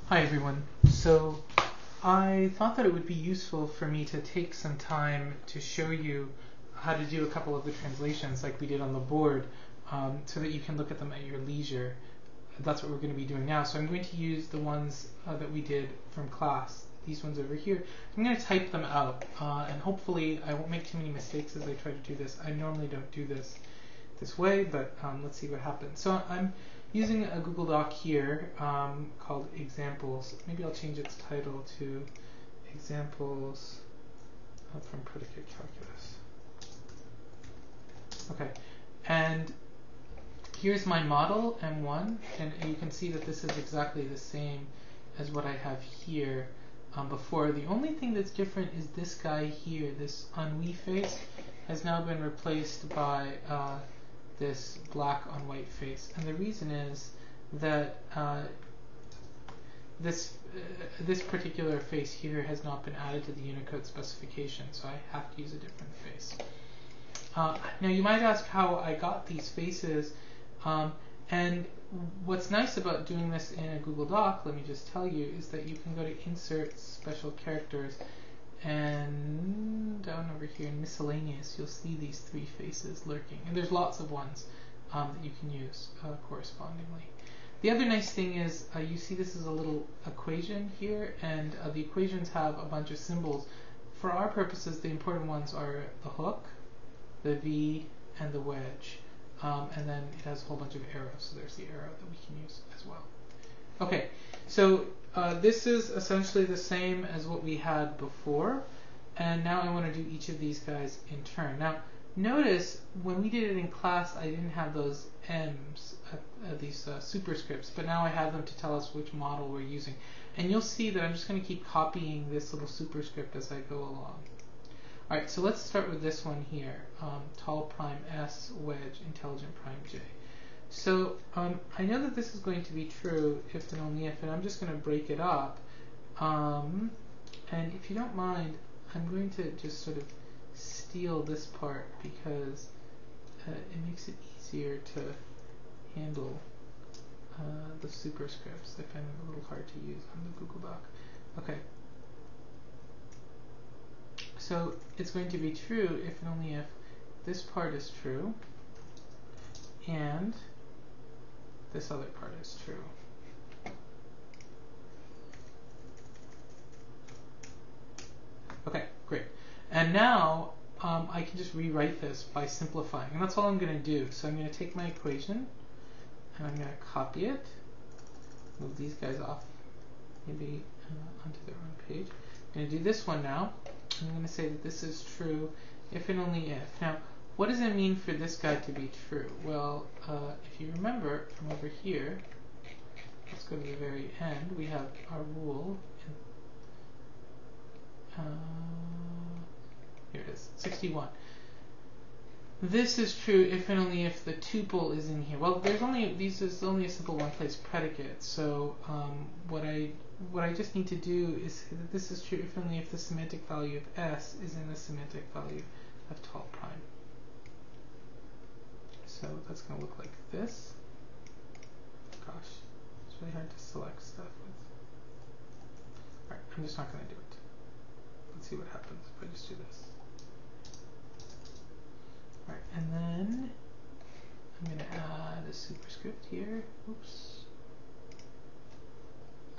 Hi everyone. So I thought that it would be useful for me to take some time to show you how to do a couple of the translations like we did on the board, so that you can look at them at your leisure. That's what we're going to be doing now. So I'm going to use the ones that we did from class, these ones over here. I'm going to type them out, and hopefully I won't make too many mistakes as I try to do this. I normally don't do this way, but let's see what happens. So I'm using a Google Doc here called Examples. Maybe I'll change its title to Examples from Predicate Calculus. Okay, and here's my model M1, and you can see that this is exactly the same as what I have here before. The only thing that's different is this guy here, this ennui face, has now been replaced by this black on white face, and the reason is that this particular face here has not been added to the Unicode specification, so I have to use a different face. Now you might ask how I got these faces, and what's nice about doing this in a Google Doc, let me just tell you, is that you can go to Insert, Special Characters, and down over here in Miscellaneous, you'll see these three faces lurking. And there's lots of ones that you can use correspondingly. The other nice thing is you see this is a little equation here, and the equations have a bunch of symbols. For our purposes, the important ones are the hook, the V, and the wedge. And then it has a whole bunch of arrows, so there's the arrow that we can use as well. Okay, so this is essentially the same as what we had before, and now I want to do each of these guys in turn. Now notice when we did it in class I didn't have those M's, these superscripts, but now I have them to tell us which model we're using. And you'll see that I'm just going to keep copying this little superscript as I go along. Alright, so let's start with this one here, tall prime S, wedge, intelligent prime J. So I know that this is going to be true if and only if, and I'm just going to break it up. And if you don't mind, I'm going to just sort of steal this part because it makes it easier to handle the superscripts. I find them a little hard to use on the Google Doc. Okay. So it's going to be true if and only if this part is true and this other part is true. Okay, great. And now I can just rewrite this by simplifying, and that's all I'm going to do. So I'm going to take my equation and I'm going to copy it, move these guys off, maybe onto their own page. I'm going to do this one now. I'm going to say that this is true if and only if. Now, what does it mean for this guy to be true? Well, if you remember from over here, let's go to the very end, we have our rule. Here it is, 61. This is true if and only if the tuple is in here. Well, this is only a simple one-place predicate, so what I just need to do is say that this is true if only if the semantic value of S is in the semantic value of tall prime. So that's going to look like this. Gosh, it's really hard to select stuff with. Alright, I'm just not going to do it. Let's see what happens if I just do this. Alright, and then I'm going to add a superscript here. Oops.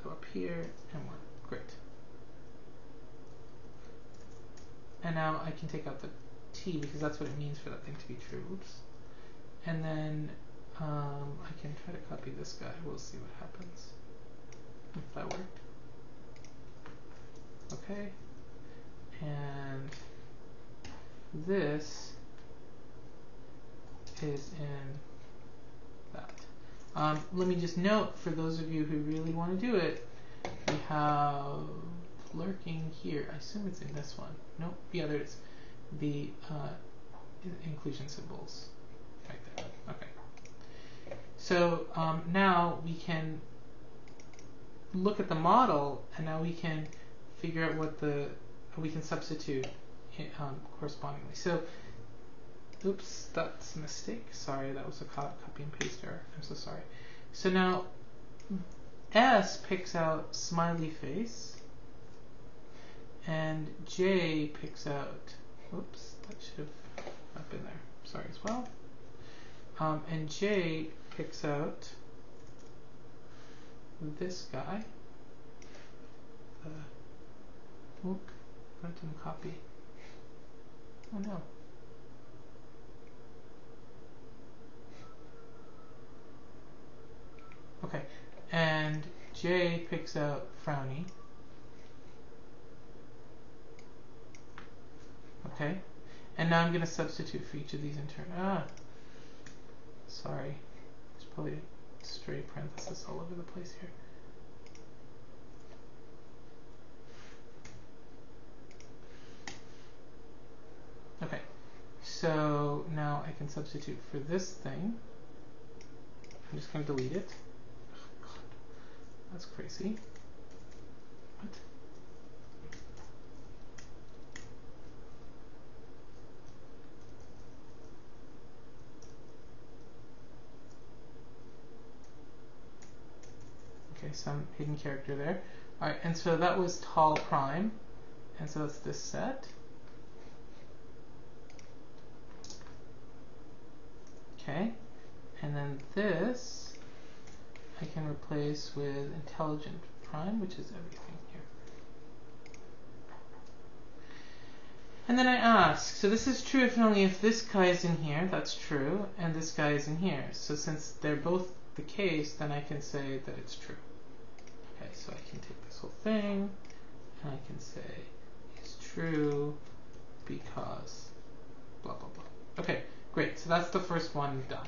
Go up here and 1. Great. And now I can take out the T because that's what it means for that thing to be true. Oops. And then I can try to copy this guy. We'll see what happens. If that worked. Okay. And this is in that. Let me just note, for those of you who really want to do it, we have lurking here. I assume it's in this one. Nope. Yeah, there it is. The inclusion symbols right there. Okay. So now we can look at the model, and now we can figure out what we can substitute correspondingly. So, oops, that's a mistake. Sorry, that was a copy and paste error. I'm so sorry. So now S picks out smiley face, and J picks out, oops, that should have not been there, sorry as well. And J picks out this guy. Oop, that didn't copy. Oh no. Okay, and J picks out frowny. Okay, and now I'm going to substitute for each of these in turn. Sorry, there's probably a stray parenthesis all over the place here. Okay, so now I can substitute for this thing. I'm just going to delete it. Oh, God, that's crazy. What? Okay, some hidden character there. Alright, and so that was tall prime. And so that's this set. Okay, and then this I can replace with intelligent prime, which is everything here. And then I ask, so this is true if and only if this guy is in here, that's true, and this guy is in here. So since they're both the case, then I can say that it's true. Okay, so I can take this whole thing, and I can say it's true because blah, blah, blah. Okay, great. So that's the first one done.